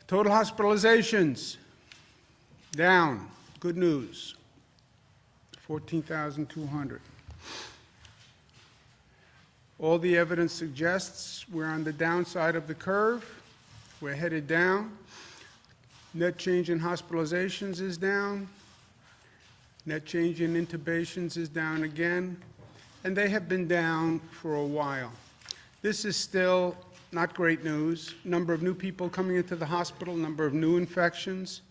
Total hospitalizations, down. Good news, 14,200. All the evidence suggests we're on the downside of the curve. We're headed down. Net change in hospitalizations is down. Net change in intubations is down again. And they have been down for a while. This is still not great news. Number of new people coming into the hospital, number of new infections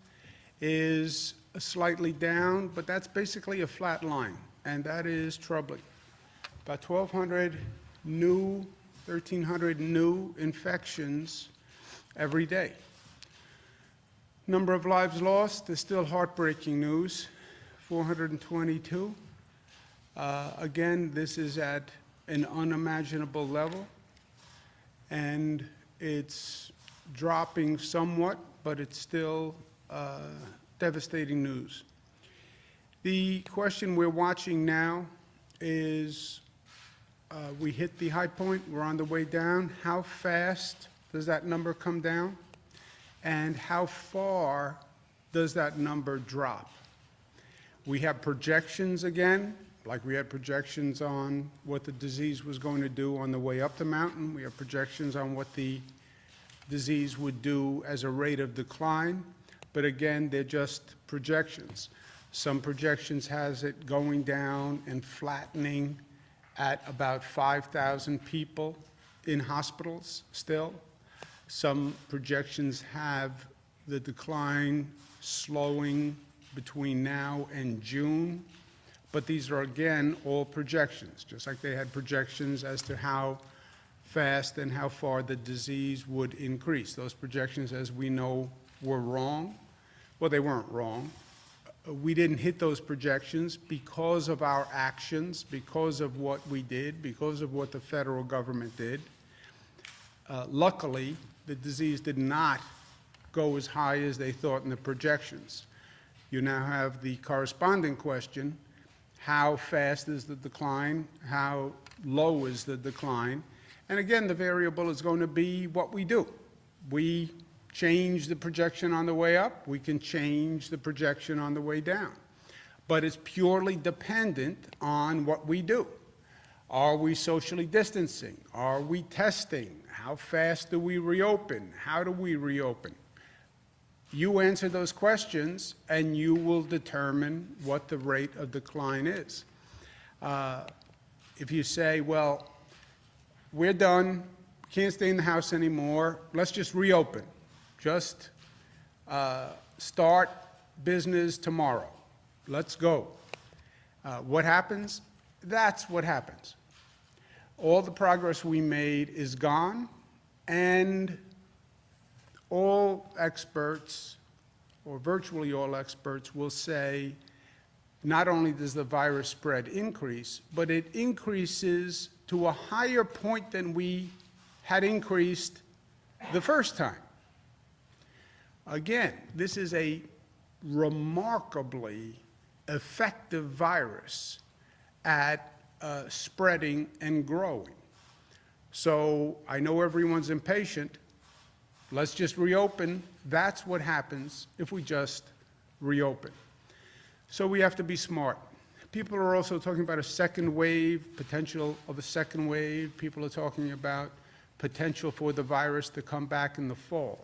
is slightly down, but that's basically a flat line, and that is troubling. About 1,200 new, 1,300 new infections every day. Number of lives lost is still heartbreaking news, 422. Again, this is at an unimaginable level, and it's dropping somewhat, but it's still devastating news. The question we're watching now is, we hit the high point, we're on the way down. How fast does that number come down? And how far does that number drop? We have projections again, like we had projections on what the disease was going to do on the way up the mountain. We have projections on what the disease would do as a rate of decline. But again, they're just projections. Some projections has it going down and flattening at about 5,000 people in hospitals still. Some projections have the decline slowing between now and June. But these are, again, all projections, just like they had projections as to how fast and how far the disease would increase. Those projections, as we know, were wrong. Well, they weren't wrong. We didn't hit those projections because of our actions, because of what we did, because of what the federal government did. Luckily, the disease did not go as high as they thought in the projections. You now have the corresponding question: how fast is the decline? How low is the decline? And again, the variable is going to be what we do. We change the projection on the way up. We can change the projection on the way down. But it's purely dependent on what we do. Are we socially distancing? Are we testing? How fast do we reopen? How do we reopen? You answer those questions, and you will determine what the rate of decline is. If you say, well, we're done, can't stay in the house anymore, let's just reopen. Just start business tomorrow. Let's go. What happens? That's what happens. All the progress we made is gone, and all experts, or virtually all experts, will say not only does the virus spread increase, but it increases to a higher point than we had increased the first time. Again, this is a remarkably effective virus at spreading and growing. So I know everyone's impatient. Let's just reopen. That's what happens if we just reopen. So we have to be smart. People are also talking about a second wave, potential of a second wave. People are talking about potential for the virus to come back in the fall,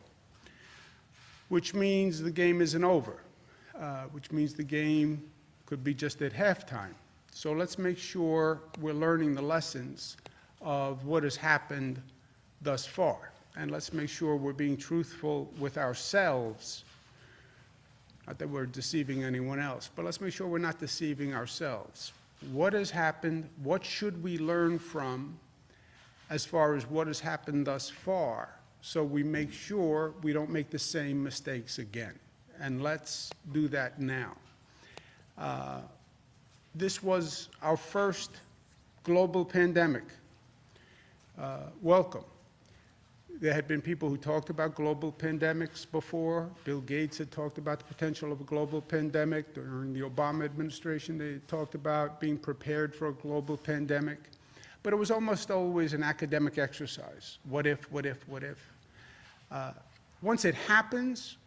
which means the game isn't over, which means the game could be just at halftime. So let's make sure we're learning the lessons of what has happened thus far. And let's make sure we're being truthful with ourselves. Not that we're deceiving anyone else, but let's make sure we're not deceiving ourselves. What has happened? What should we learn from as far as what has happened thus far, so we make sure we don't make the same mistakes again? And let's do that now. This was our first global pandemic. Welcome. There had been people who talked about global pandemics before. Bill Gates had talked about the potential of a global pandemic. During the Obama administration, they talked about being prepared for a global pandemic. But it was almost always an academic exercise. What if, what if, what if? Once it happens,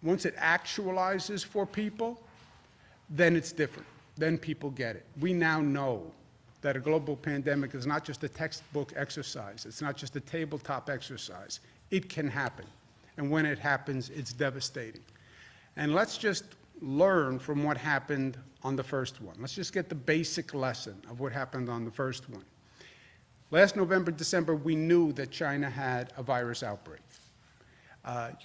once it actualizes for people, then it's different. Then people get it. We now know that a global pandemic is not just a textbook exercise. It's not just a tabletop exercise. It can happen. And when it happens, it's devastating. And let's just learn from what happened on the first one. Let's just get the basic lesson of what happened on the first one. Last November, December, we knew that China had a virus outbreak.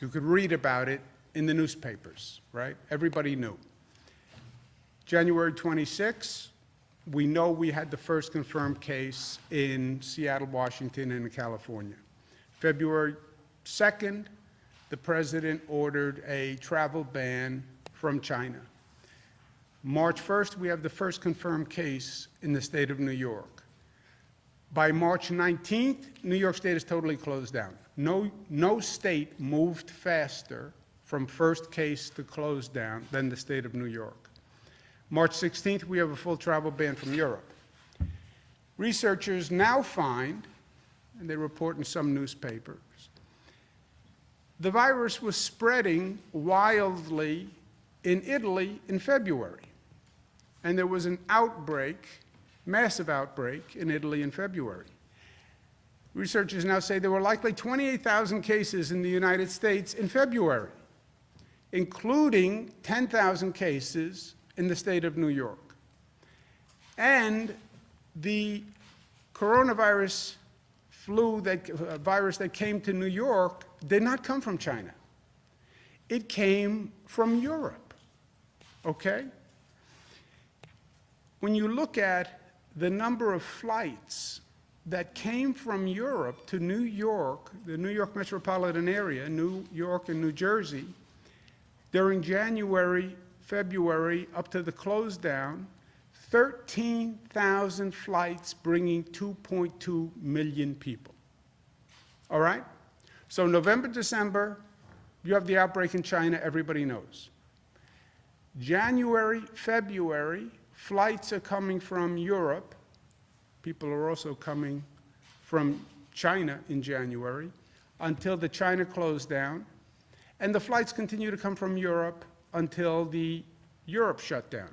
You could read about it in the newspapers, right? Everybody knew. January 26, we know we had the first confirmed case in Seattle, Washington, and in California. February 2nd, the president ordered a travel ban from China. March 1st, we have the first confirmed case in the state of New York. By March 19th, New York State is totally closed down. No state moved faster from first case to close down than the state of New York. March 16th, we have a full travel ban from Europe. Researchers now find, and they report in some newspapers, the virus was spreading wildly in Italy in February. And there was an outbreak, massive outbreak in Italy in February. Researchers now say there were likely 28,000 cases in the United States in February, including 10,000 cases in the state of New York. And the coronavirus virus that came to New York did not come from China. It came from Europe, okay? When you look at the number of flights that came from Europe to New York, the New York metropolitan area, New York and New Jersey, during January, February, up to the close down, 13,000 flights bringing 2.2 million people. All right? So November, December, you have the outbreak in China, everybody knows. January, February, flights are coming from Europe. People are also coming from China in January until the China closed down. And the flights continue to come from Europe until the Europe shut down.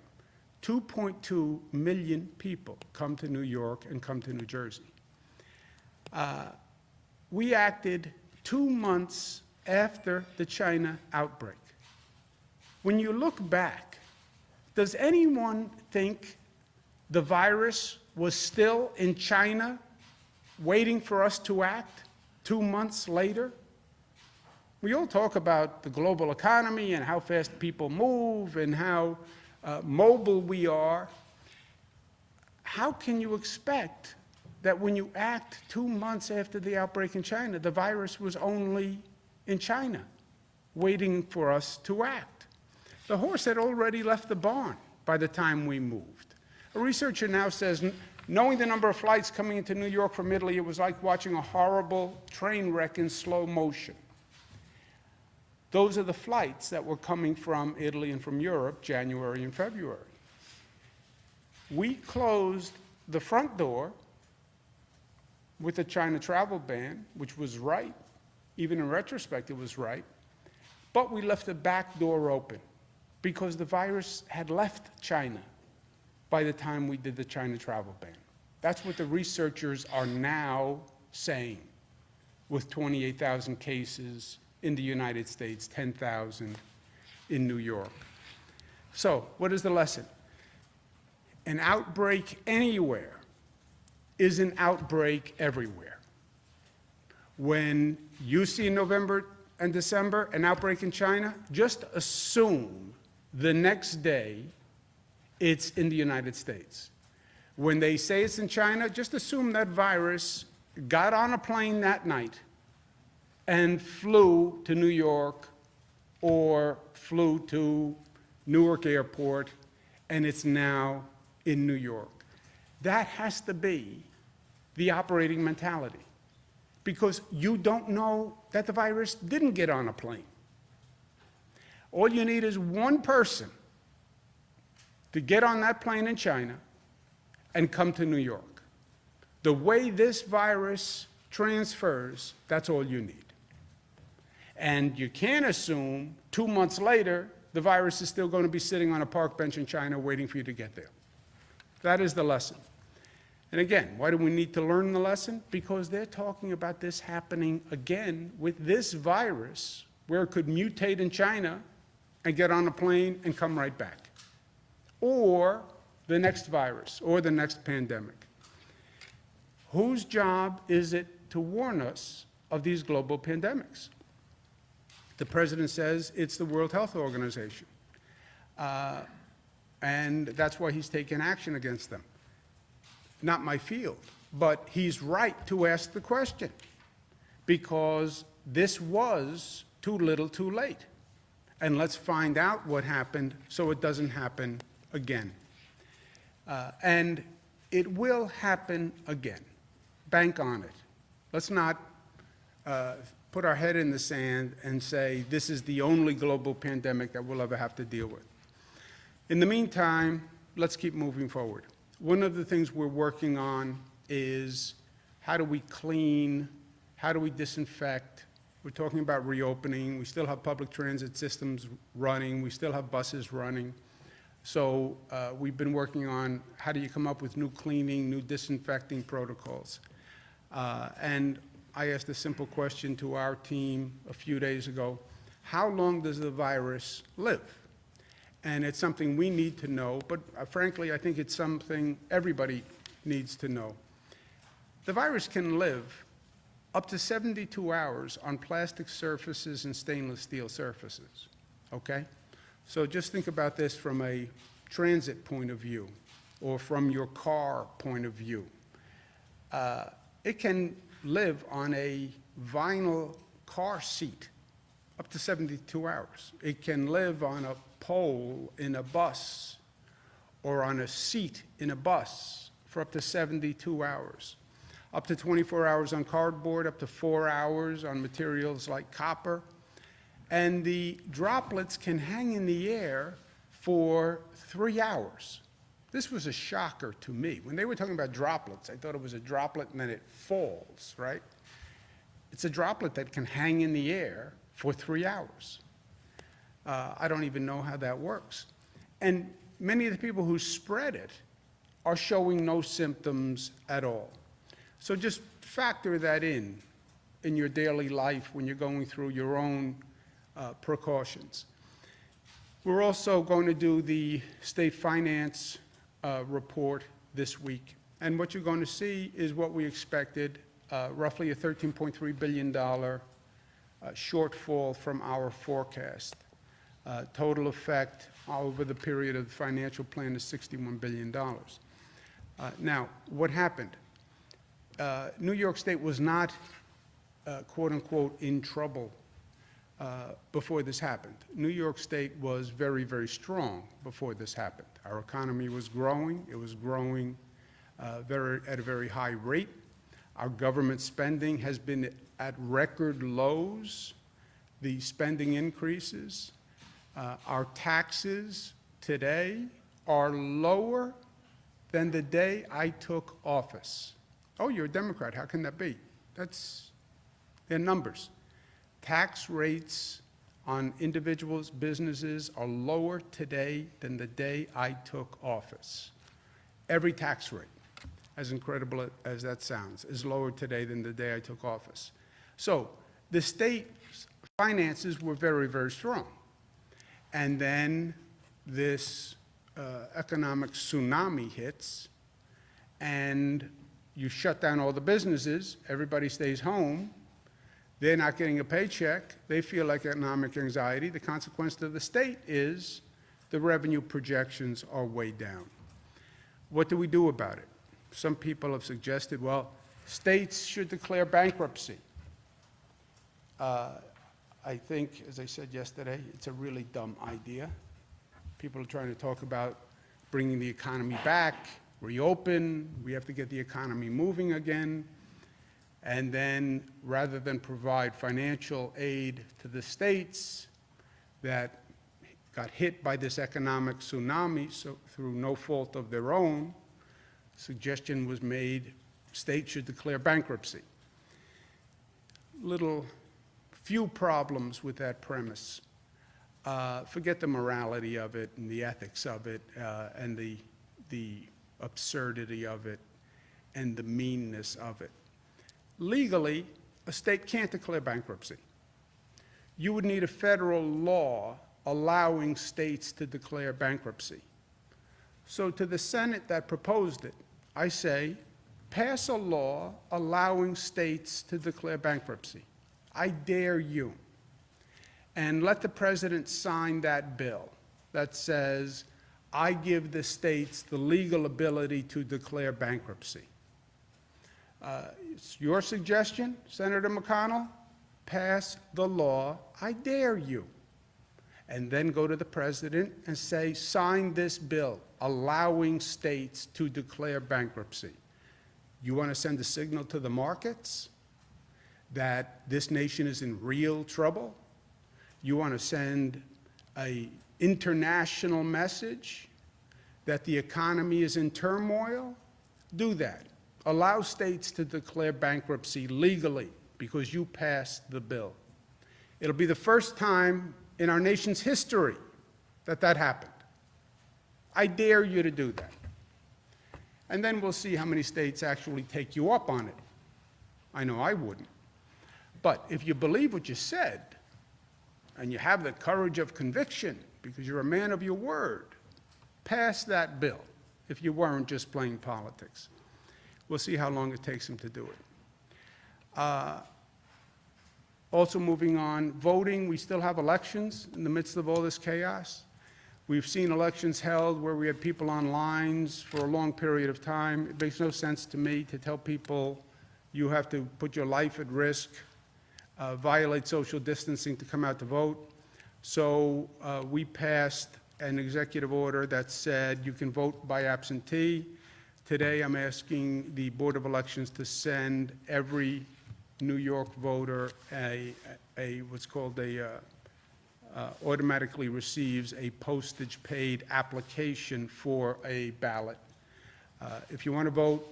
2.2 million people come to New York and come to New Jersey. We acted 2 months after the China outbreak. When you look back, does anyone think the virus was still in China waiting for us to act 2 months later? We all talk about the global economy and how fast people move and how mobile we are. How can you expect that when you act 2 months after the outbreak in China, the virus was only in China, waiting for us to act? The horse had already left the barn by the time we moved. A researcher now says, knowing the number of flights coming into New York from Italy, it was like watching a horrible train wreck in slow motion. Those are the flights that were coming from Italy and from Europe, January and February. We closed the front door with the China travel ban, which was right. Even in retrospect, it was right. But we left the back door open because the virus had left China by the time we did the China travel ban. That's what the researchers are now saying with 28,000 cases in the United States, 10,000 in New York. So, what is the lesson? An outbreak anywhere is an outbreak everywhere. When you see in November and December an outbreak in China, just assume the next day it's in the United States. When they say it's in China, just assume that virus got on a plane that night and flew to New York or flew to Newark Airport, and it's now in New York. That has to be the operating mentality, because you don't know that the virus didn't get on a plane. All you need is one person to get on that plane in China and come to New York. The way this virus transfers, that's all you need. And you can't assume 2 months later the virus is still going to be sitting on a park bench in China waiting for you to get there. That is the lesson. And again, why do we need to learn the lesson? Because they're talking about this happening again with this virus, where it could mutate in China and get on a plane and come right back. Or the next virus, or the next pandemic. Whose job is it to warn us of these global pandemics? The president says it's the World Health Organization. And that's why he's taken action against them. Not my field, but he's right to ask the question, because this was too little too late. And let's find out what happened so it doesn't happen again. And it will happen again. Bank on it. Let's not put our head in the sand and say this is the only global pandemic that we'll ever have to deal with. In the meantime, let's keep moving forward. One of the things we're working on is how do we clean, how do we disinfect. We're talking about reopening. We still have public transit systems running. We still have buses running. So we've been working on how do you come up with new cleaning, new disinfecting protocols. And I asked a simple question to our team a few days ago: how long does the virus live? And it's something we need to know, but frankly, I think it's something everybody needs to know. The virus can live up to 72 hours on plastic surfaces and stainless steel surfaces, okay? So just think about this from a transit point of view, or from your car point of view. It can live on a vinyl car seat up to 72 hours. It can live on a pole in a bus or on a seat in a bus for up to 72 hours. Up to 24 hours on cardboard, up to 4 hours on materials like copper. And the droplets can hang in the air for 3 hours. This was a shocker to me. When they were talking about droplets, I thought it was a droplet and then it falls, right? It's a droplet that can hang in the air for 3 hours. I don't even know how that works. And many of the people who spread it are showing no symptoms at all. So just factor that in your daily life when you're going through your own precautions. We're also going to do the state finance report this week. And what you're going to see is what we expected, roughly a $13.3 billion shortfall from our forecast. Total effect over the period of the financial plan is $61 billion. Now, what happened? New York State was not, quote unquote, in trouble before this happened. New York State was very, very strong before this happened. Our economy was growing. It was growing at a very high rate. Our government spending has been at record lows. The spending increases. Our taxes today are lower than the day I took office. Oh, you're a Democrat. How can that be? They're numbers. Tax rates on individuals, businesses are lower today than the day I took office. Every tax rate, as incredible as that sounds, is lower today than the day I took office. So the state's finances were very, very strong. And then this economic tsunami hits, and you shut down all the businesses, everybody stays home, they're not getting a paycheck, they feel like economic anxiety. The consequence to the state is the revenue projections are way down. What do we do about it? Some people have suggested, well, states should declare bankruptcy. I think, as I said yesterday, it's a really dumb idea. People are trying to talk about bringing the economy back, reopen, we have to get the economy moving again, and then rather than provide financial aid to the states that got hit by this economic tsunami so through no fault of their own, suggestion was made states should declare bankruptcy. Little few problems with that premise. Forget the morality of it and the ethics of it and the absurdity of it and the meanness of it. Legally, a state can't declare bankruptcy. You would need a federal law allowing states to declare bankruptcy. So to the Senate that proposed it, I say, pass a law allowing states to declare bankruptcy. I dare you. And let the president sign that bill that says, I give the states the legal ability to declare bankruptcy. It's your suggestion, Senator McConnell. Pass the law. I dare you. And then go to the president and say, sign this bill allowing states to declare bankruptcy. You want to send a signal to the markets that this nation is in real trouble? You want to send an international message that the economy is in turmoil? Do that. Allow states to declare bankruptcy legally because you passed the bill. It'll be the first time in our nation's history that that happened. I dare you to do that. And then we'll see how many states actually take you up on it. I know I wouldn't. But if you believe what you said, and you have the courage of conviction because you're a man of your word, pass that bill if you weren't just playing politics. We'll see how long it takes him to do it. Also moving on, voting, we still have elections in the midst of all this chaos. We've seen elections held where we had people on lines for a long period of time. It makes no sense to me to tell people you have to put your life at risk, violate social distancing to come out to vote. So we passed an executive order that said you can vote by absentee. Today I'm asking the Board of Elections to send every New York voter what's called automatically receives a postage paid application for a ballot. If you want to vote,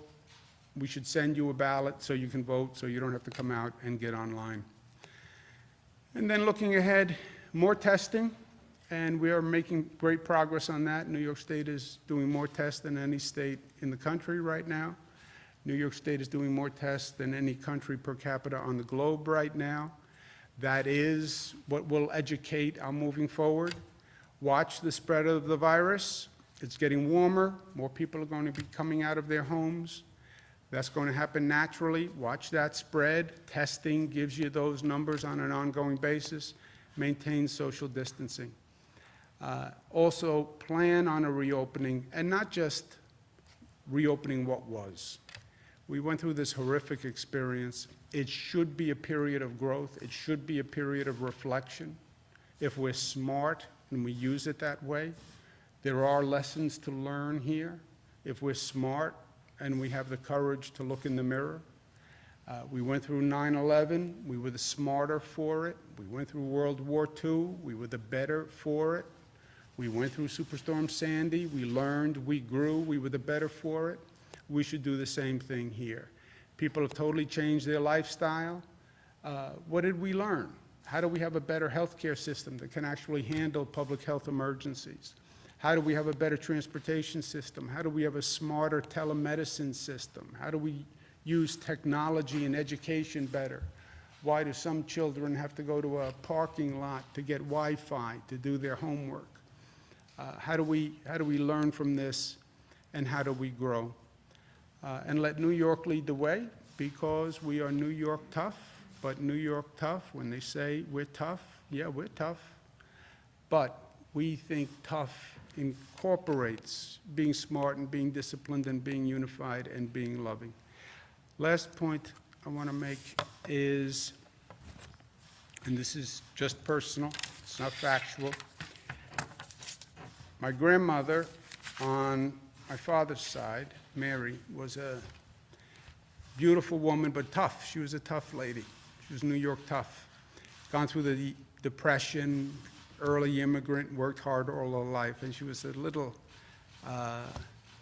we should send you a ballot so you can vote, so you don't have to come out and get online. And then looking ahead, more testing, and we are making great progress on that. New York State is doing more tests than any state in the country right now. New York State is doing more tests than any country per capita on the globe right now. That is what will educate our moving forward. Watch the spread of the virus. It's getting warmer. More people are going to be coming out of their homes. That's going to happen naturally. Watch that spread. Testing gives you those numbers on an ongoing basis. Maintain social distancing. Also, plan on a reopening, and not just reopening what was. We went through this horrific experience. It should be a period of growth. It should be a period of reflection. If we're smart and we use it that way, there are lessons to learn here. If we're smart and we have the courage to look in the mirror. We went through 9/11. We were the smarter for it. We went through World War II. We were the better for it. We went through Superstorm Sandy. We learned, we grew, we were the better for it. We should do the same thing here. People have totally changed their lifestyle. What did we learn? How do we have a better healthcare system that can actually handle public health emergencies? How do we have a better transportation system? How do we have a smarter telemedicine system? How do we use technology in education better? Why do some children have to go to a parking lot to get Wi-Fi to do their homework? How do we learn from this, and how do we grow? And let New York lead the way, because we are New York tough. But New York tough, when they say we're tough, yeah, we're tough. But we think tough incorporates being smart and being disciplined and being unified and being loving. Last point I want to make is, and this is just personal, it's not factual. My grandmother on my father's side, Mary, was a beautiful woman, but tough. She was a tough lady. She was New York tough. Gone through the Depression, early immigrant, worked hard all her life, and she was a little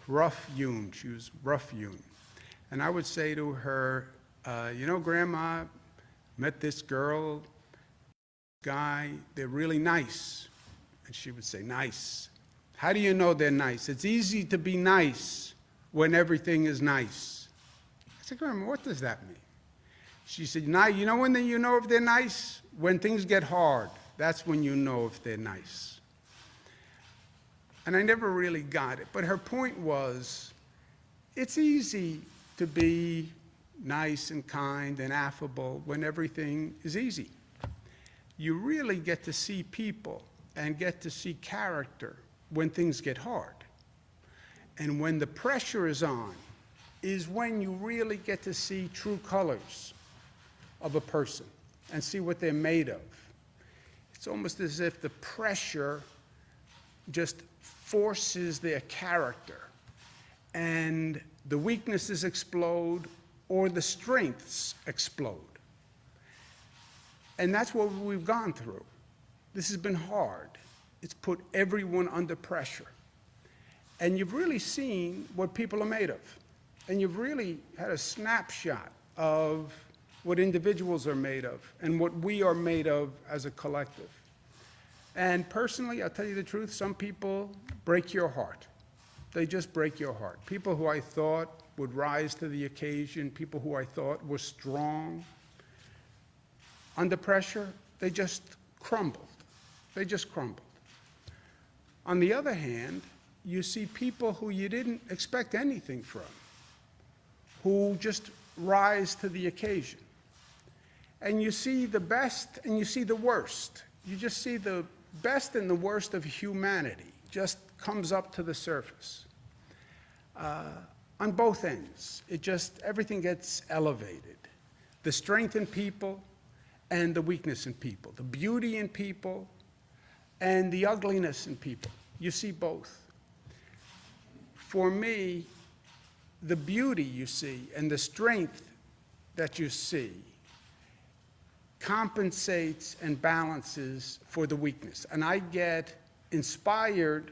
rough-hewn. She was rough-hewn. And I would say to her, you know, Grandma, met this girl, Guy, they're really nice. And she would say, nice. How do you know they're nice? It's easy to be nice when everything is nice. I said, Grandma, what does that mean? She said, now, you know when you know if they're nice? When things get hard, that's when you know if they're nice. And I never really got it. But her point was, it's easy to be nice and kind and affable when everything is easy. You really get to see people and get to see character when things get hard. And when the pressure is on, is when you really get to see true colors of a person and see what they're made of. It's almost as if the pressure just forces their character, and the weaknesses explode or the strengths explode. And that's what we've gone through. This has been hard. It's put everyone under pressure. And you've really seen what people are made of. And you've really had a snapshot of what individuals are made of and what we are made of as a collective. And personally, I'll tell you the truth, some people break your heart. They just break your heart. People who I thought would rise to the occasion, people who I thought were strong, under pressure, they just crumbled. They just crumbled. On the other hand, you see people who you didn't expect anything from, who just rise to the occasion. And you see the best and you see the worst. You just see the best and the worst of humanity just comes up to the surface. On both ends, everything gets elevated. The strength in people and the weakness in people, the beauty in people and the ugliness in people. You see both. For me, the beauty you see and the strength that you see compensates and balances for the weakness. And I get inspired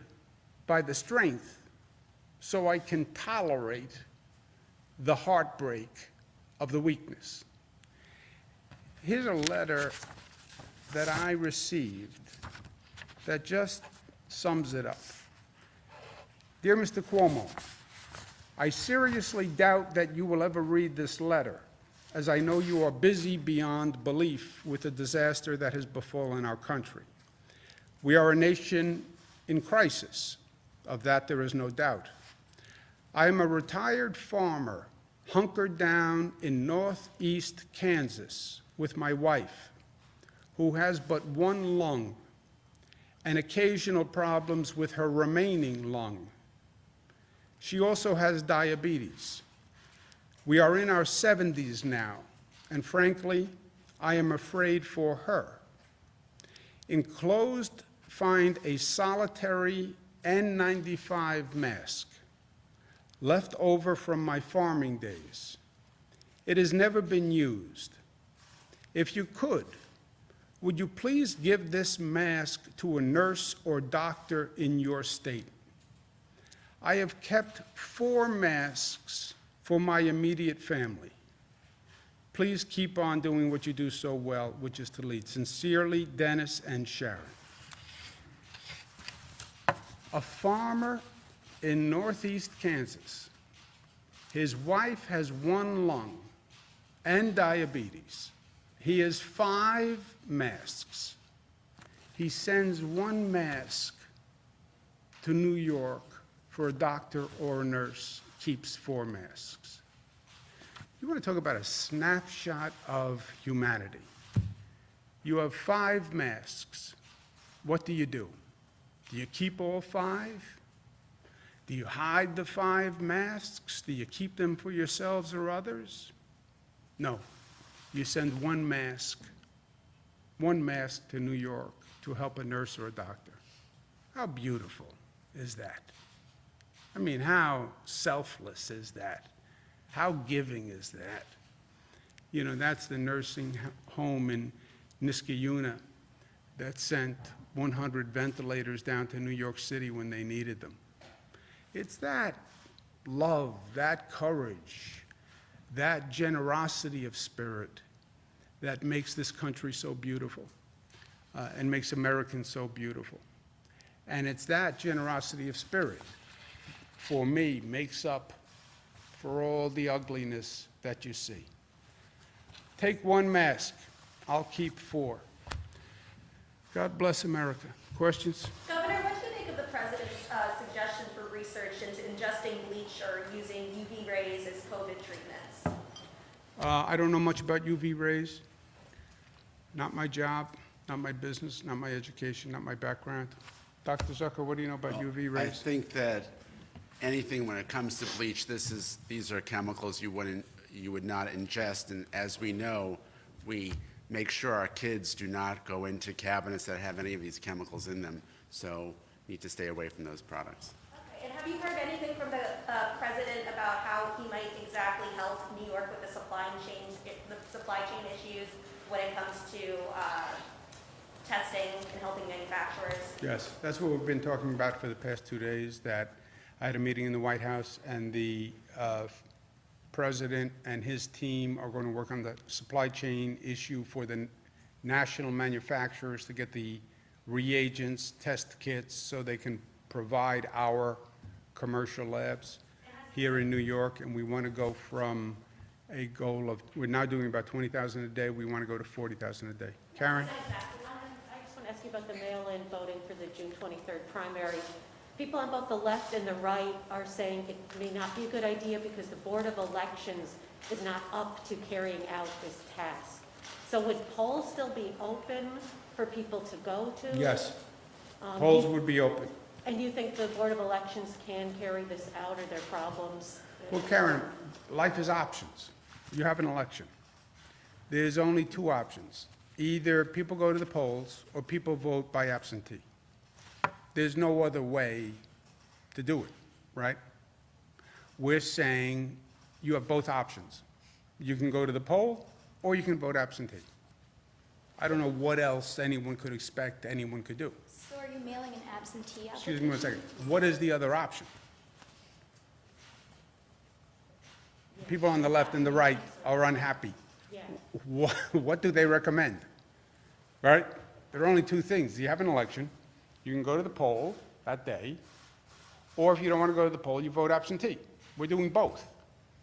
by the strength so I can tolerate the heartbreak of the weakness. Here's a letter that I received that just sums it up. Dear Mr. Cuomo, I seriously doubt that you will ever read this letter, as I know you are busy beyond belief with the disaster that has befallen our country. We are a nation in crisis. Of that, there is no doubt. I am a retired farmer hunkered down in northeast Kansas with my wife, who has but one lung and occasional problems with her remaining lung. She also has diabetes. We are in our 70s now, and frankly, I am afraid for her. Enclosed, find a solitary N95 mask left over from my farming days. It has never been used. If you could, would you please give this mask to a nurse or doctor in your state? I have kept 4 masks for my immediate family. Please keep on doing what you do so well, which is to lead. Sincerely, Dennis and Sharon. A farmer in northeast Kansas. His wife has 1 lung and diabetes. He has 5 masks. He sends 1 mask to New York for a doctor or a nurse, keeps 4 masks. You want to talk about a snapshot of humanity. You have 5 masks. What do? Do you keep all 5? Do you hide the 5 masks? Do you keep them for yourselves or others? No. You send 1 mask to New York to help a nurse or a doctor. How beautiful is that? I mean, how selfless is that? How giving is that? You know, that's the nursing home in Niskayuna that sent 100 ventilators down to New York City when they needed them. It's that love, that courage, that generosity of spirit that makes this country so beautiful. and makes Americans so beautiful. And it's that generosity of spirit, for me, makes up for all the ugliness that you see. Take one mask, I'll keep 4. God bless America. Questions? Governor, what do you think of the president's suggestion for research into ingesting bleach or using UV rays as COVID treatments? I don't know much about UV rays. Not my job, not my business, not my education, not my background. Dr. Zucker, what do you know about UV rays? I think that anything when it comes to bleach, these are chemicals you would not ingest, and as we know, we make sure our kids do not go into cabinets that have any of these chemicals in them, so need to stay away from those products. Okay. And have you heard anything from the president about how he might exactly help New York with the supply chain issues when it comes to testing and helping manufacturers? Yes, that's what we've been talking about for the past 2 days, that I had a meeting in the White House, and the president and his team are going to work on the supply chain issue for the national manufacturers to get the reagents, test kits, so they can provide our commercial labs here in New York. And we want to go from a goal of, we're now doing about 20,000 a day, we want to go to 40,000 a day. Karen? I just want to ask you about the mail-in voting for the June 23rd primary. People on both the left and the right are saying it may not be a good idea because the Board of Elections is not up to carrying out this task. So would polls still be open for people to go to? Yes. Polls would be open. And you think the Board of Elections can carry this out? Are there problems? Well, Karen, life is options. You have an election. There's only 2 options. Either people go to the polls or people vote by absentee. There's no other way to do it, right? We're saying you have both options. You can go to the poll or you can vote absentee. I don't know what else anyone could expect anyone could do. So are you mailing an absentee application? Excuse me one second. What is the other option? People on the left and the right are unhappy. Yeah. What do they recommend? Right? There are only 2 things. You have an election, you can go to the poll that day, or if you don't want to go to the poll, you vote absentee. We're doing both.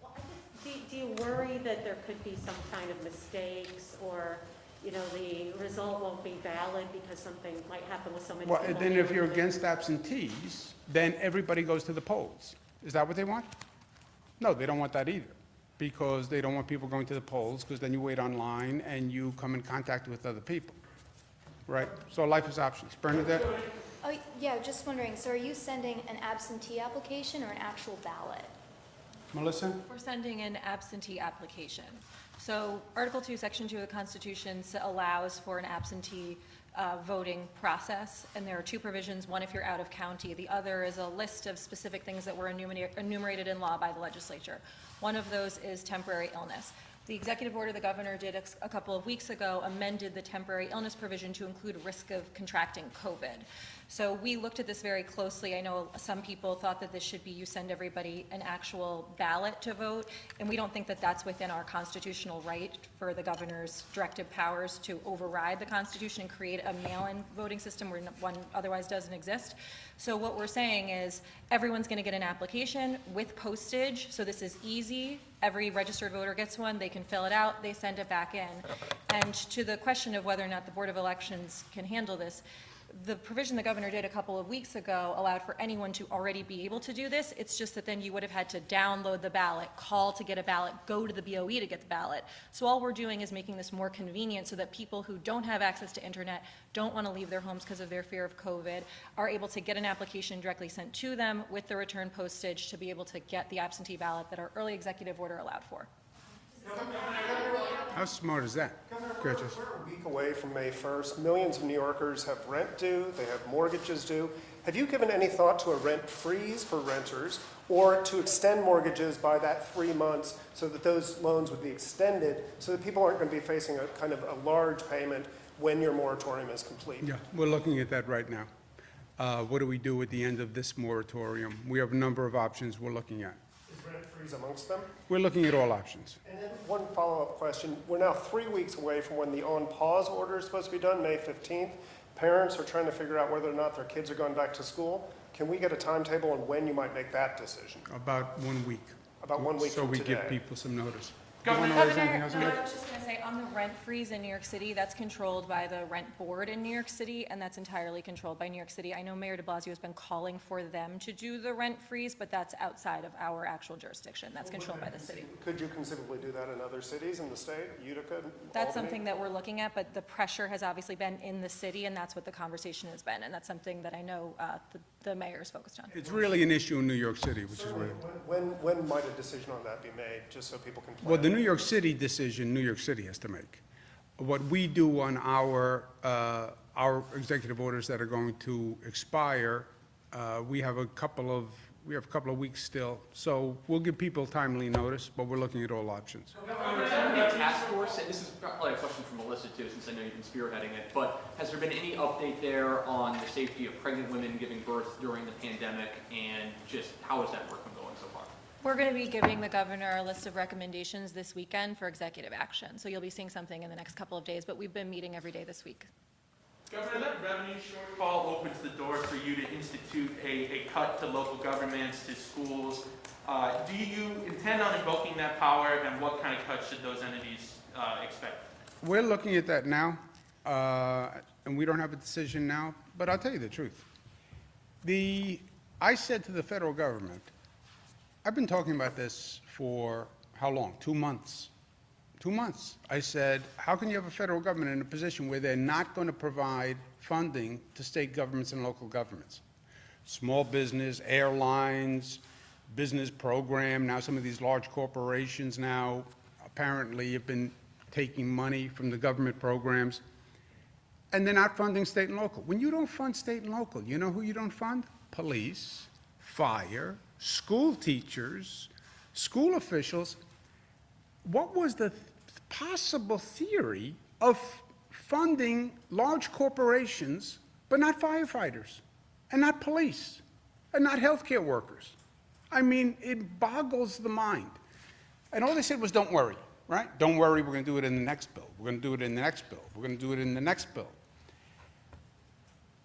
Well, do you worry that there could be some kind of mistakes, or, you know, the result won't be valid because something might happen with so many Well, people? then if you're against absentees, then everybody goes to the polls. Is that what they want? No, they don't want that either, because they don't want people going to the polls, because then you wait online and you come in contact with other people, right? So life is options. Bernadette? Oh, yeah, just wondering, so are you sending an absentee application or an actual ballot? Melissa? We're sending an absentee application. So Article 2, Section 2 of the Constitution allows for an absentee voting process, and there are 2 provisions. One if you're out of county. The other is a list of specific things that were enumerated in law by the legislature. One of those is temporary illness. The executive order the governor did a couple of weeks ago amended the temporary illness provision to include risk of contracting COVID. So we looked at this very closely. I know some people thought that this should be you send everybody an actual ballot to vote, and we don't think that that's within our constitutional right for the governor's directive powers to override the Constitution and create a mail-in voting system where one otherwise doesn't exist. So what we're saying is everyone's going to get an application with postage, so this is easy. Every registered voter gets one, they can fill it out, they send it back in. And to the question of whether or not the Board of Elections can handle this, the provision the governor did a couple of weeks ago allowed for anyone to already be able to do this. It's just that then you would have had to download the ballot, call to get a ballot, go to the BOE to get the ballot. So all we're doing is making this more convenient so that people who don't have access to internet, don't want to leave their homes because of their fear of COVID, are able to get an application directly sent to them with the return postage to be able to get the absentee ballot that our early executive order allowed for. How smart is that? We're a week away from May 1st. Millions of New Yorkers have rent due, they have mortgages due. Have you given any thought to a rent freeze for renters, or to extend mortgages by that 3 months so that those loans would be extended, so that people aren't going to be facing a kind of a large payment when your moratorium is complete? Yeah, we're looking at that right now. What do we do at the end of this moratorium? We have a number of options we're looking at. Is rent freeze amongst them? We're looking at all options. And then one follow-up question. We're now 3 weeks away from when the on-pause order is supposed to be done, May 15th. Parents are trying to figure out whether or not their kids are going back to school. Can we get a timetable on when you might make that decision? About 1 week. About 1 week So from we today. give people some notice. Governor- You wanna raise anything Governor, else, no, I Nick? was just going to say, on the rent freeze in New York City, that's controlled by the rent board in New York City, and that's entirely controlled by New York City. I know Mayor de Blasio has been calling for them to do the rent freeze, but that's outside of our actual jurisdiction. That's controlled by the city. Could you conceivably do that in other cities in the state, Utica, That's Albany? something that we're looking at, but the pressure has obviously been in the city, and that's what the conversation has been, and that's something that I know the mayor is focused on. It's really an issue in New York City, which is where, When might a decision on that be made, just so people can plan? well, the New York City decision, New York City has to make. What we do on our executive orders that are going to expire, we have a couple of weeks still. So we'll give people timely notice, but we're looking at all options. Governor, has there been a task force, and this is probably a question for Melissa too, since I know you've been spearheading it, but has there been any update there on the safety of pregnant women giving birth during the pandemic, and just how is that work been going so far? We're going to be giving the governor a list of recommendations this weekend for executive action, so you'll be seeing something in the next couple of days, but we've been meeting every day this week. Governor, that revenue shortfall opens the door for you to institute a cut to local governments, to schools. Do you intend on invoking that power, and what kind of cuts should those entities expect? We're looking at that now, and we don't have a decision now, but I'll tell you the truth. I said to the federal government, I've been talking about this for how long? 2 months. 2 months. I said, how can you have a federal government in a position where they're not going to provide funding to state governments and local governments? Small business, airlines, business program, now some of these large corporations now apparently have been taking money from the government programs, and they're not funding state and local. When you don't fund state and local, you know who you don't fund? Police, fire, school teachers, school officials. What was the possible theory of funding large corporations, but not firefighters, and not police, and not healthcare workers? I mean, it boggles the mind. And all they said was, don't worry, right? Don't worry, we're going to do it in the next bill. We're going to do it in the next bill. We're going to do it in the next bill.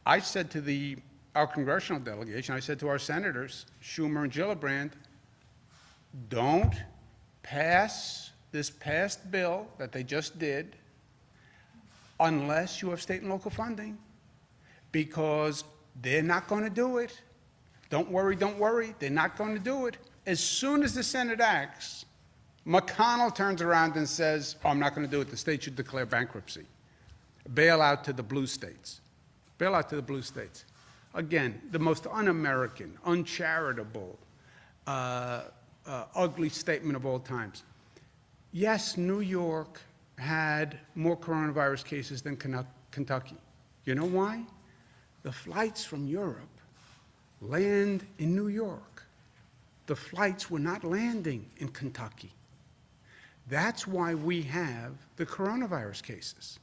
I said to our congressional delegation, I said to our senators, Schumer and Gillibrand, don't pass this past bill that they just did unless you have state and local funding, because they're not going to do it. Don't worry, they're not going to do it. As soon as the Senate acts, McConnell turns around and says, oh, I'm not going to do it. The state should declare bankruptcy. Bail out to the blue states. Bail out to the blue states. Again, the most un-American, uncharitable, ugly statement of all times. Yes, New York had more coronavirus cases than Kentucky. You know why? The flights from Europe land in New York. The flights were not landing in Kentucky. That's why we have the coronavirus cases.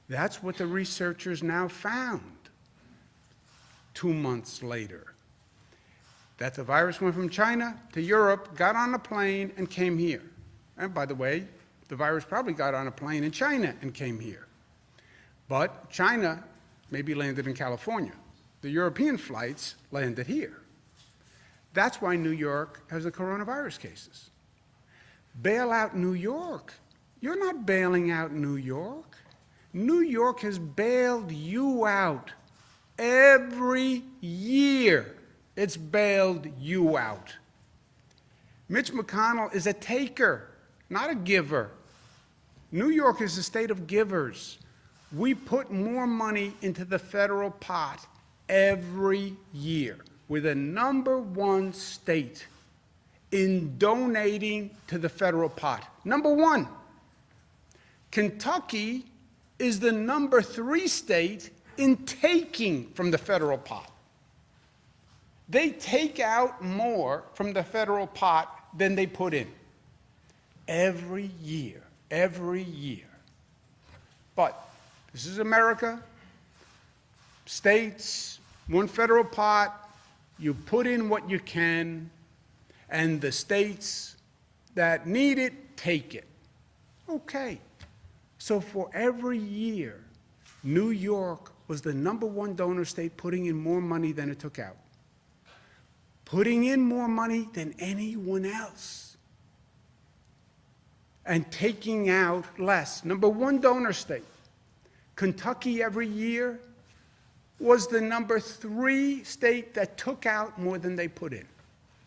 That's what the researchers now found 2 months later. That the virus went from China to Europe, got on a plane, and came here. And by the way, the virus probably got on a plane in China and came here. But China maybe landed in California. The European flights landed here. That's why New York has the coronavirus cases. Bail out New York. You're not bailing out New York. New York has bailed you out. Every year, it's bailed you out. Mitch McConnell is a taker, not a giver. New York is a state of givers. We put more money into the federal pot every year. We're the #1 state in donating to the federal pot. #1. Kentucky is the #3 state in taking from the federal pot. They take out more from the federal pot than they put in. Every year, every year. But this is America. States, one federal pot, you put in what you can, and the states that need it, take it. Okay. So for every year, New York was the #1 donor state, putting in more money than it took out. Putting in more money than anyone else. And taking out less. #1 donor state. Kentucky every year was the #3 state that took out more than they put in.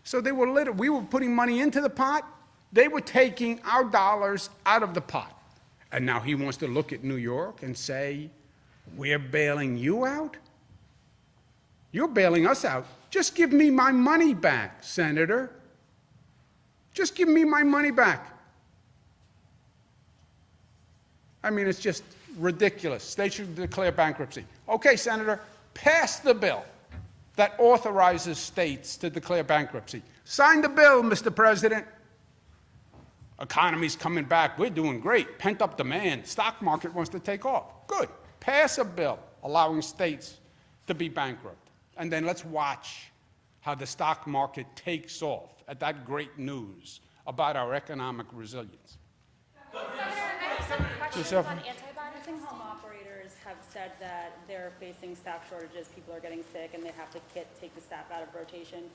So they were we were putting money into the pot, they were taking our dollars out of the pot. And now he wants to look at New York and say, we're bailing you out? You're bailing us out. Just give me my money back, Senator. Just give me my money back. I mean, it's just ridiculous. States should declare bankruptcy. Okay, Senator, pass the bill that authorizes states to declare bankruptcy. Sign the bill, Mr. President. Economy's coming back. We're doing great. Pent-up demand. Stock market wants to take off. Good. Pass a bill allowing states to be bankrupt. And then let's watch how the stock market takes off at that great news about our economic resilience. Nursing home operators have said that they're facing staff shortages, people are getting sick, and they have to take the staff out of rotation.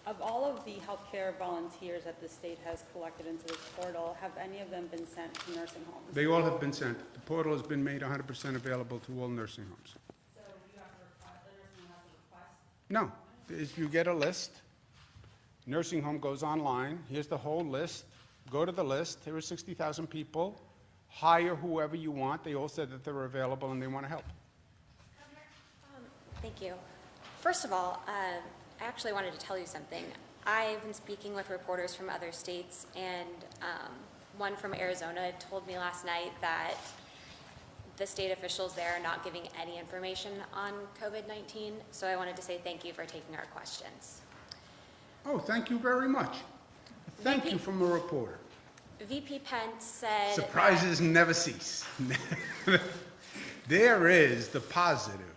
Of all of the healthcare volunteers that the state has collected into this portal, have any of them been sent to nursing homes? They all have been sent. The portal has been made 100% available to all nursing homes. So you have to request, the nursing home has to request? No, is you get a list. Nursing home goes online. Here's the whole list. Go to the list. Here are 60,000 people. Hire whoever you want. They all said that they're available and they want to help. Thank you. First of all, I actually wanted to tell you something. I've been speaking with reporters from other states, and one from Arizona told me last night that the state officials there are not giving any information on COVID-19, so I wanted to say thank you for taking our questions. Oh, thank you very much. Thank you from a reporter. VP Pence said... Surprises never cease. There is the positive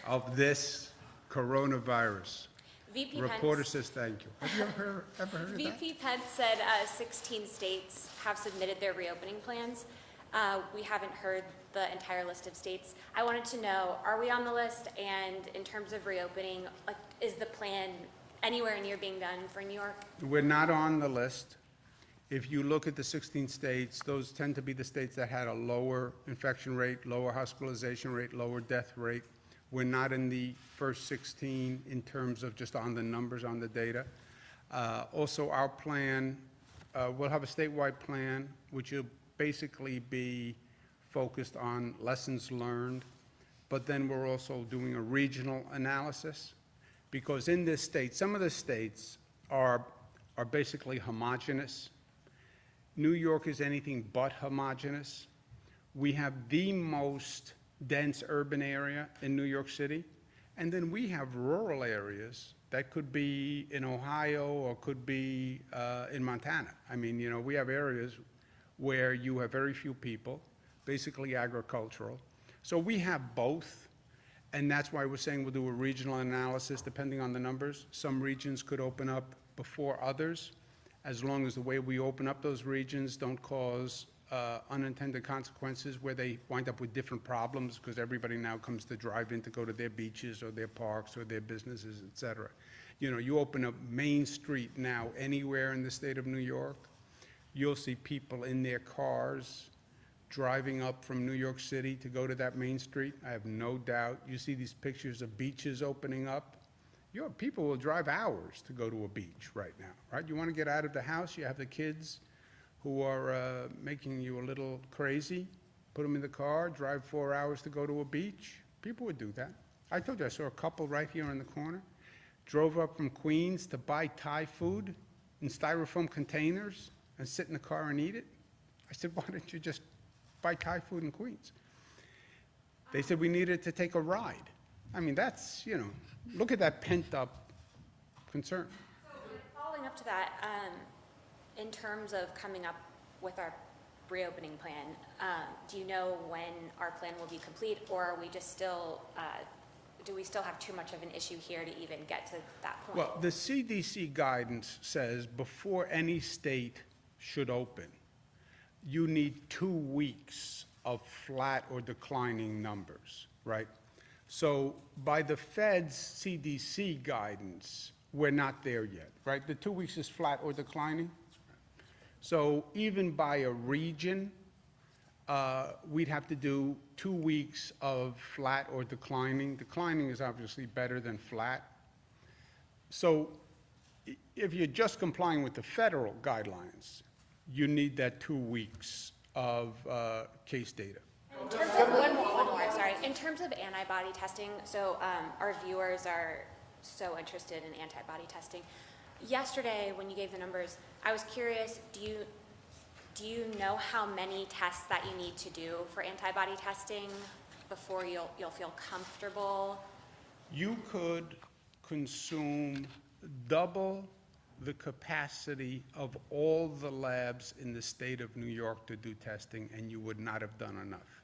of this coronavirus. VP Reporter Pence, says thank you. Have you ever heard of that? VP Pence said 16 states have submitted their reopening plans. We haven't heard the entire list of states. I wanted to know, are we on the list? And in terms of reopening, like, is the plan anywhere near being done for New York? We're not on the list. If you look at the 16 states, those tend to be the states that had a lower infection rate, lower hospitalization rate, lower death rate. We're not in the first 16 in terms of just on the numbers, on the data. Also, our plan, we'll have a statewide plan, which will basically be focused on lessons learned, but then we're also doing a regional analysis, because in this state, some of the states are basically homogeneous. New York is anything but homogeneous. We have the most dense urban area in New York City, and then we have rural areas that could be in Ohio or could be in Montana. I mean, you know, we have areas where you have very few people, basically agricultural. So we have both, and that's why we're saying we'll do a regional analysis depending on the numbers. Some regions could open up before others, as long as the way we open up those regions don't cause unintended consequences where they wind up with different problems because everybody now comes to drive in to go to their beaches or their parks or their businesses, et cetera. You know, you open up Main Street now anywhere in the state of New York, you'll see people in their cars driving up from New York City to go to that Main Street. I have no doubt. You see these pictures of beaches opening up. People will drive hours to go to a beach right now, right? You want to get out of the house, you have the kids who are making you a little crazy, put them in the car, drive 4 hours to go to a beach. People would do that. I told you I saw a couple right here in the corner, drove up from Queens to buy Thai food in styrofoam containers and sit in the car and eat it. I said, why don't you just buy Thai food in Queens? They said we needed to take a ride. I mean, that's, you know, look at that pent-up concern. So, following up to that, in terms of coming up with our reopening plan, do you know when our plan will be complete, or are we just still do we still have too much of an issue here to even get to that point? Well, the CDC guidance says before any state should open, you need 2 weeks of flat or declining numbers, right? So by the Fed's CDC guidance, we're not there yet, right? The 2 weeks is flat or declining. So even by a region, we'd have to do 2 weeks of flat or declining. Declining is obviously better than flat. So if you're just complying with the federal guidelines, you need that 2 weeks of case data. In terms of, one more, sorry. In terms of antibody testing, so our viewers are so interested in antibody testing. Yesterday, when you gave the numbers, I was curious, do you know how many tests that you need to do for antibody testing before you'll feel comfortable? You could consume double the capacity of all the labs in the state of New York to do testing, and you would not have done enough.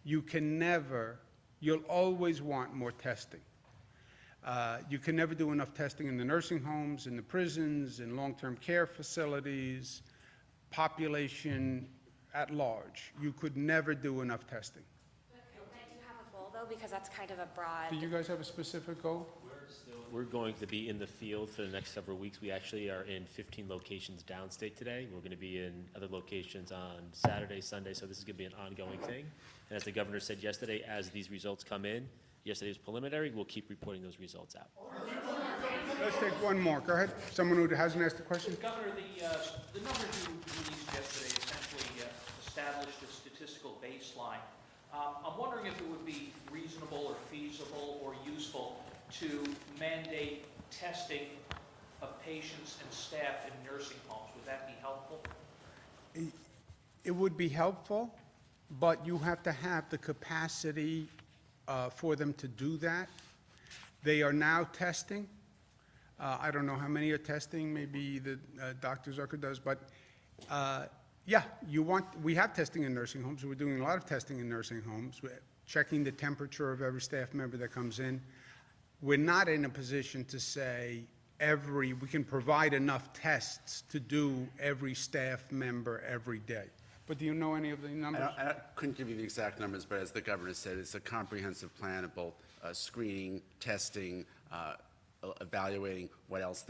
You can never, you'll always want more testing. You can never do enough testing in the nursing homes, in the prisons, in long-term care facilities, population at large. You could never do enough testing. Do you have a goal, though? Because that's kind of a broad. Do you guys have a specific goal? We're going to be in the field for the next several weeks. We actually are in 15 locations downstate today. We're going to be in other locations on Saturday, Sunday, so this is going to be an ongoing thing. And as the governor said yesterday, as these results come in, yesterday was preliminary, we'll keep reporting those results out. Let's take one more. Go ahead. Someone who hasn't asked a question? Governor, the numbers you released yesterday essentially established a statistical baseline. I'm wondering if it would be reasonable or feasible or useful to mandate testing of patients and staff in nursing homes. Would that be helpful? It would be helpful, but you have to have the capacity for them to do that. They are now testing. I don't know how many are testing, maybe the Dr. Zucker does, but yeah, we have testing in nursing homes. We're doing a lot of testing in nursing homes. We're checking the temperature of every staff member that comes in. We're not in a position to say we can provide enough tests to do every staff member every day. But do you know any of the numbers? I couldn't give you the exact numbers, but as the governor said, it's a comprehensive plan of both screening, testing, evaluating what else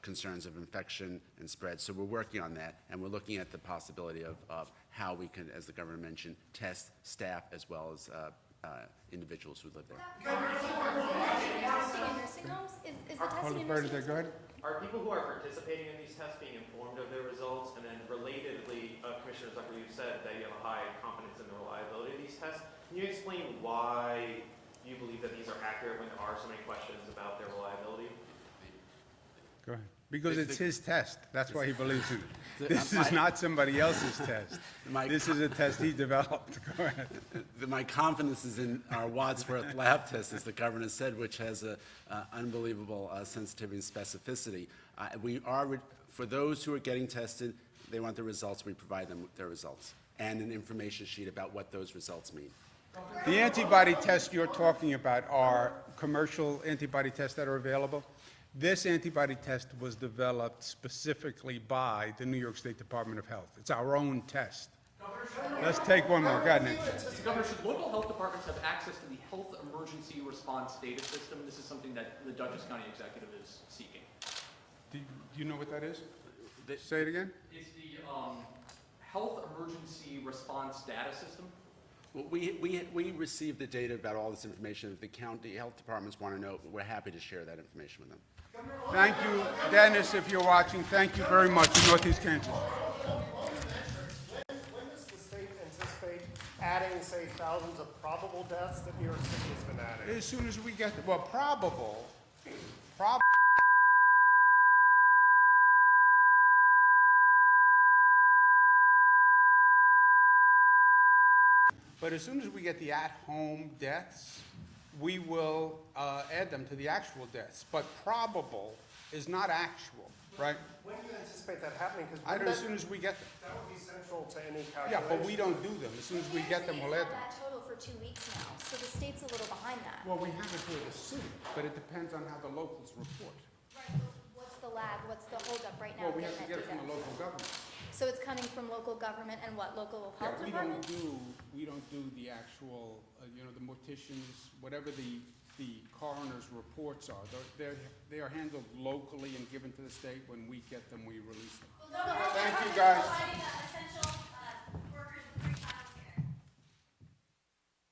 concerns of infection and spread. So we're working on that, and we're looking at the possibility of how we can, as the governor mentioned, test staff as well as individuals who live there. Testing in nursing homes? Is the testing in nursing homes? Go ahead. Are people who are participating in these tests being informed of their results? And then relatedly, Commissioner Zucker, you said that you have a high confidence in the reliability of these tests. Can you explain why you believe that these are accurate when there are so many questions about their reliability? Go ahead. Because it's his test. That's why he believes in it. This is not somebody else's test. This is a test he developed. Go ahead. My confidence is in our Wadsworth lab test, as the governor said, which has an unbelievable sensitivity and specificity. For those who are getting tested, they want the results, we provide them with their results, and an information sheet about what those results mean. The antibody tests you're talking about are commercial antibody tests that are available. This antibody test was developed specifically by the New York State Department of Health. It's our own test. Let's take one more. Go ahead, Nick. Governor, should local health departments have access to the health emergency response data system? This is something that the Dutchess County executive is seeking. Do you know what that is? Say it again. It's the health emergency response data system. Well, we receive the data about all this information. If the county health departments want to know, we're happy to share that information with them. Thank you, Dennis, if you're watching. Thank you very much in Northeast Kansas. When does the state anticipate adding, say, thousands of probable deaths that New York City has been adding? As soon as we get, probable. But as soon as we get the at-home deaths, we will add them to the actual deaths. But probable is not actual. right? When do you anticipate that happening? Because I don't, as soon as we get them. that would be central to any Yeah, calculation. but we don't do them. As soon as we get them, we'll add them. It's had that total for 2 weeks now, so the state's a little behind that. Well, we have it here to see, but it depends on how the locals report. What's the lag, what's the holdup right now? Well, we have to getting get it that from the data? local government. So it's coming from local government and what, local Yeah, health we department? don't do the actual, the morticians, whatever the coroner's reports are. They are handled locally and given to the state. When we get them, we release them. Thank you, guys. Providing essential